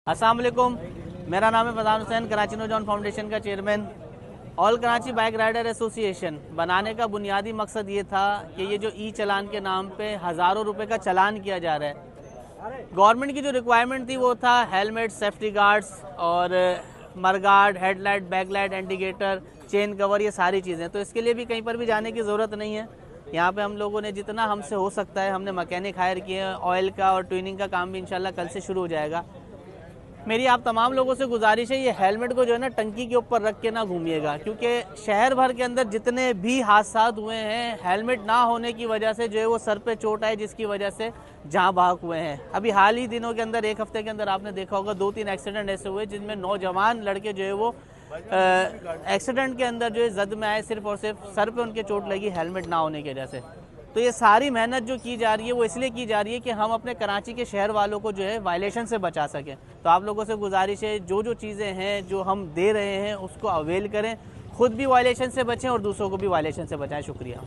अस्सलाम वालेकुम, मेरा नाम है फजान हुसैन, कराची नौजवान फाउंडेशन का chairman. All Karachi bike rider association बनाने का बुनियादी मकसद ये था कि ये जो ई चलान के नाम पे हज़ारों रुपए का चलान किया जा रहा है, गवर्नमेंट की जो रिक्वायरमेंट थी वो था हेलमेट, सेफ्टी गार्ड्स और mudguard, headlight, backlight, indicator, chain cover, ये सारी चीज़ें। तो इसके लिए भी कहीं पर भी जाने की ज़रूरत नहीं है। यहाँ पे हम लोगों ने जितना हमसे हो सकता है, हमने मैकेनिक हायर किए हैं। ऑयल का और ट्यूनिंग का काम भी इंशाल्लाह कल से शुरू हो जाएगा। मेरी आप तमाम लोगों से गुजारिश है, ये हेलमेट को जो है ना टंकी के ऊपर रख के ना घूमिएगा, क्योंकि शहर भर के अंदर जितने भी हादसा हुए हैं हेलमेट ना होने की वजह से जो है वो सर पे चोट आई, जिसकी वजह से जहाँ भाग हुए हैं। अभी हाल ही दिनों के अंदर, एक हफ्ते के अंदर आपने देखा होगा 2-3 एक्सीडेंट ऐसे हुए जिनमें नौजवान लड़के जो है वो एक्सीडेंट के अंदर जो है जद में आए, सिर्फ और सिर्फ सर पे उनके चोट लगी हेलमेट ना होने की वजह से। तो ये सारी मेहनत जो की जा रही है वो इसलिए की जा रही है कि हम अपने कराची के शहर वालों को जो है वायलेशन से बचा सकें। तो आप लोगों से गुजारिश है, जो जो चीज़ें हैं जो हम दे रहे हैं उसको अवेल करें, खुद भी वायलेशन से बचें और दूसरों को भी वायलेशन से बचाएं। शुक्रिया।